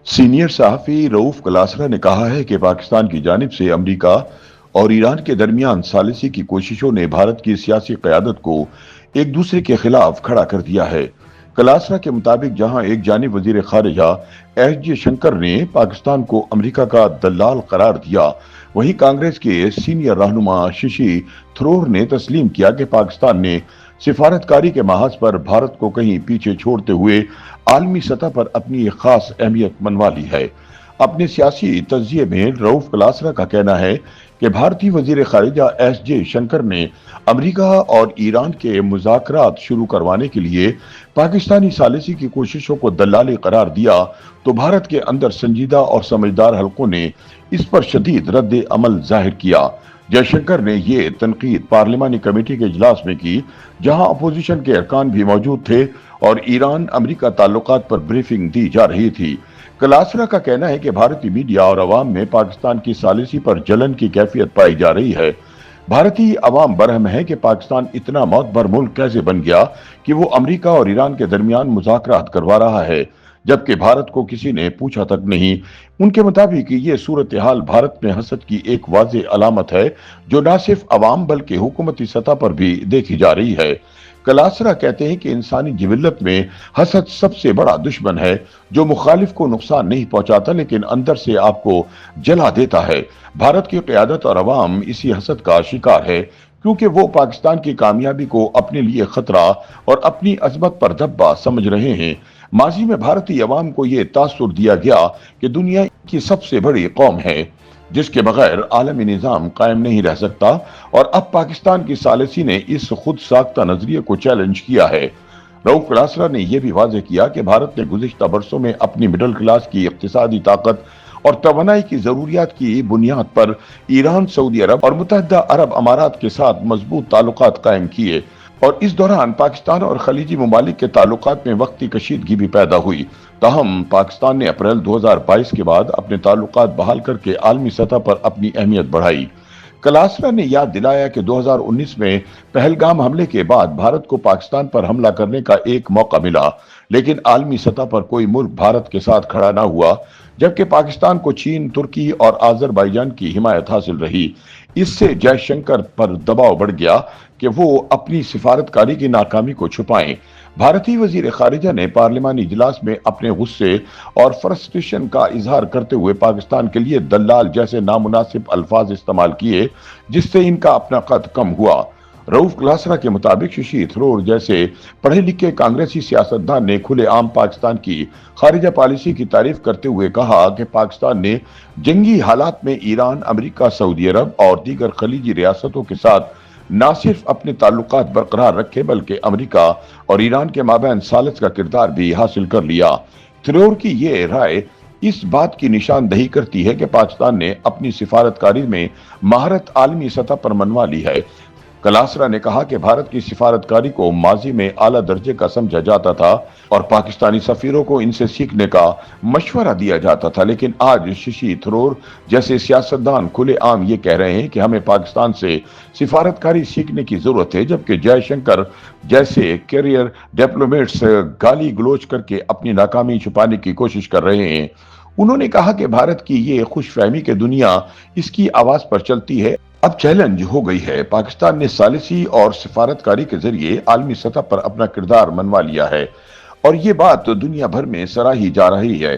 Senior सहाफ़ी रऊफ कलासरा ने कहा है कि पाकिस्तान की जानिब से अमरीका और ईरान के दरमियान सालिसी की कोशिशों ने भारत की सियासी क़यादत को एक दूसरे के खिलाफ खड़ा कर दिया है। कलासरा के मुताबिक जहां एक जानिब वजीर खारिजा एस जयशंकर ने पाकिस्तान को अमरीका का दलाल करार दिया, वहीं कांग्रेस के सीनियर रहनुमा शशि थरूर ने तस्लीम किया कि पाकिस्तान ने सिफारतकारी के महाज पर भारत को कहीं पीछे छोड़ते हुए आलमी सतह पर अपनी एक खास अहमियत मनवा ली है। अपने सियासी तज्जिये में रऊफ कलासरा का कहना है कि भारतीय वजीर खारिजा एस जयशंकर ने अमरीका और ईरान के मुज़ाकरात शुरू करवाने के लिए पाकिस्तानी सालिसी की कोशिशों को दलाली करार दिया, तो भारत के अंदर संजीदा और समझदार हलकों ने इस पर शदीद रद्द अमल जाहिर किया। जयशंकर ने ये तनकीद पार्लिमानी कमेटी के इजलास में की, जहां अपोजिशन के अरकान भी मौजूद थे और ईरान अमरीका ताल्लुकात पर ब्रीफिंग दी जा रही थी। कलासरा का कहना है कि भारतीय मीडिया और अवाम में पाकिस्तान की सालिसी पर जलन की कैफियत पाई जा रही है। भारतीय अवाम बरहम है कि पाकिस्तान इतना मौतबर मुल्क कैसे बन गया कि वो अमरीका और ईरान के दरमियान मुज़ाकरात करवा रहा है, जबकि भारत को किसी ने पूछा तक नहीं। उनके मुताबिक ये सूरत हाल भारत में हसद की एक वाज़ेह अलामत है, जो न सिर्फ अवाम बल्कि हुकूमती सतह पर भी देखी जा रही है। कलासरा कहते हैं कि इंसानी जिबिल्लत में हसद सबसे बड़ा दुश्मन है, जो मुखालिफ को नुकसान नहीं पहुंचाता लेकिन अंदर से आपको जला देता है। भारत की क़यादत और अवाम इसी हसद का शिकार है, क्योंकि वो पाकिस्तान की कामयाबी को अपने लिए खतरा और अपनी अजमत पर धब्बा समझ रहे हैं। माजी में भारतीय अवाम को ये तासुर दिया गया कि दुनिया की सबसे बड़ी कौम है, जिसके बगैर आलमी निज़ाम कायम नहीं रह सकता, और अब पाकिस्तान की सालिसी ने इस खुद साख्ता नजरिए को चैलेंज किया है। रऊफ कलासरा ने यह भी वाज़ेह किया कि भारत ने गुज़िश्ता बरसों में अपनी मिडिल क्लास की इक्तिसादी ताकत और तवानाई की जरूरियात की बुनियाद पर ईरान, सऊदी अरब और मुत्तहिदा अरब अमारात के साथ मजबूत ताल्लुकात कायम किए, और इस दौरान पाकिस्तान और खलीजी ममालिक के ताल्लुकात में वक्ती कशीदगी भी पैदा हुई। ताहम पाकिस्तान ने अप्रैल 2022 के बाद अपने ताल्लुकात बहाल करके आलमी सतह पर अपनी अहमियत बढ़ाई। कलासरा ने याद दिलाया कि 2019 में पहलगाम हमले के बाद भारत को पाकिस्तान पर हमला करने का एक मौका मिला, लेकिन आलमी सतह पर कोई मुल्क भारत के साथ खड़ा ना हुआ, जबकि पाकिस्तान को चीन, तुर्की और आज़रबाईजान की हिमायत हासिल रही। इससे जयशंकर पर दबाव बढ़ गया कि वो अपनी सिफारतकारी की नाकामी को छुपाएं। भारतीय वजीर खारिजा ने पार्लिमानी इजलास में अपने गुस्से और फ्रस्ट्रेशन का इजहार करते हुए पाकिस्तान के लिए दलाल जैसे नामुनासिब अल्फाज इस्तेमाल किए, जिससे इनका अपना कद कम हुआ। रऊफ कलासरा के मुताबिक शशि थरूर जैसे पढ़े लिखे कांग्रेसी सियासतदान ने खुलेआम पाकिस्तान की खारिजा पॉलिसी की तारीफ करते हुए कहा कि पाकिस्तान ने जंगी हालात में ईरान, अमरीका, सऊदी अरब और दीगर खलीजी रियासतों के साथ न सिर्फ अपने ताल्लुकात बरकरार रखे, बल्कि अमरीका और ईरान के माबैन सालिस का किरदार भी हासिल कर लिया। थरूर की ये राय इस बात की निशानदही करती है कि पाकिस्तान ने अपनी सिफारतकारी में महारत आलमी सतह पर मनवा ली है। कलासरा ने कहा कि भारत की सिफारतकारी को माजी में आला दर्जे का समझा जाता था और पाकिस्तानी सफीरों को इनसे सीखने का मशवरा दिया जाता था, लेकिन आज शशि थरूर जैसे सियासतदान खुलेआम ये कह रहे हैं कि हमें पाकिस्तान से सिफारतकारी सीखने की जरूरत है, जबकि जयशंकर जैसे कैरियर डिप्लोमेट्स गाली गलोच करके अपनी नाकामी छुपाने की कोशिश कर रहे हैं। उन्होंने कहा कि भारत की ये खुशफहमी कि दुनिया इसकी आवाज पर चलती है अब चैलेंज हो गई है। पाकिस्तान ने सालिसी और सिफारतकारी के जरिए आलमी सतह पर अपना किरदार मनवा लिया है और ये बात दुनिया भर में सराही जा रही है।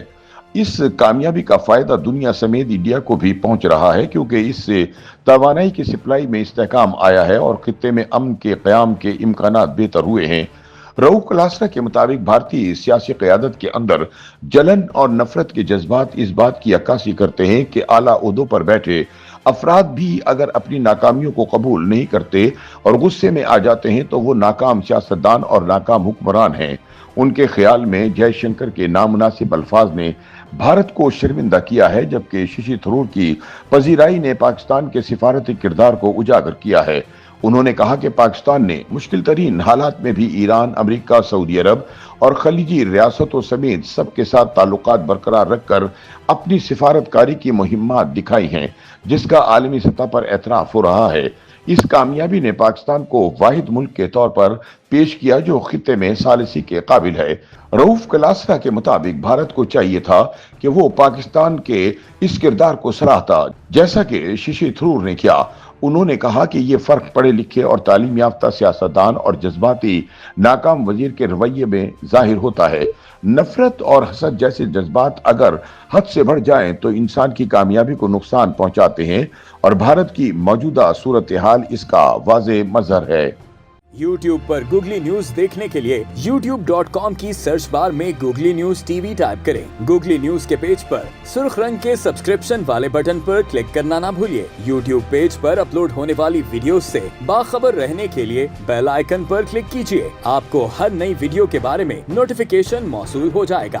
इस कामयाबी का फायदा दुनिया समेत इंडिया को भी पहुंच रहा है, क्योंकि इससे तवानाई की सप्लाई में इस्तेहकाम आया है और खित्ते में अमन के क़याम के इम्कानात बेहतर हुए हैं। रऊफ कलासरा के मुताबिक भारतीय सियासी क़यादत के अंदर जलन और नफरत के जज्बात इस बात की अक्कासी करते हैं कि आला ओहदों पर बैठे अफराद भी अगर अपनी नाकामियों को कबूल नहीं करते और गुस्से में आ जाते हैं तो वो नाकाम सियासतदान और नाकाम हुक्मरान हैं। उनके ख्याल में जयशंकर के नामुनासिब अल्फाज ने भारत को शर्मिंदा किया है, जबकि शशि थरूर की पजीराई ने पाकिस्तान के सिफारती किरदार को उजागर किया है। उन्होंने कहा कि पाकिस्तान ने मुश्किल तरीन हालात में भी ईरान, अमरीका, सऊदी अरब और खलीजी रियासतों समेत सबके साथ ताल्लुकात बरकरार रखकर अपनी सिफारतकारी की मुहिम्मात दिखाई हैं, जिसका आलमी सतह पर एतराफ हो रहा है। اس کامیابی نے پاکستان کو واحد ملک کے طور پر پیش کیا جو خطے میں ثالثی کے قابل ہے۔ رؤف کلاسرا کے مطابق بھارت کو چاہیے تھا کہ وہ پاکستان کے اس کردار کو سراہتا جیسا کہ ششی تھرور نے کیا۔ انہوں نے کہا کہ یہ فرق پڑھے لکھے اور تعلیم یافتہ سیاستدان اور جذباتی ناکام وزیر کے رویے میں ظاہر ہوتا ہے۔ نفرت اور حسد جیسے جذبات اگر حد سے بڑھ جائیں تو انسان کی کامیابی کو نقصان پہنچاتے ہیں اور بھارت کی موجودہ صورتحال اس کا واضح مظہر ہے۔ YouTube پر گوگلی نیوز دیکھنے کے لیے youtube.com کی سرچ بار میں googly news T V type کریں۔ گوگلی نیوز کے پیج پر سرخ رنگ کے سبسکرپشن والے بٹن پر کلک کرنا نہ بھولیے۔ YouTube پیج پر اپلوڈ ہونے والی ویڈیوز سے باخبر رہنے کے لیے بیل آئیکن پر کلک کیجیے۔ آپ کو ہر نئی ویڈیو کے بارے میں نوٹیفیکیشن موصول ہو جائے گا۔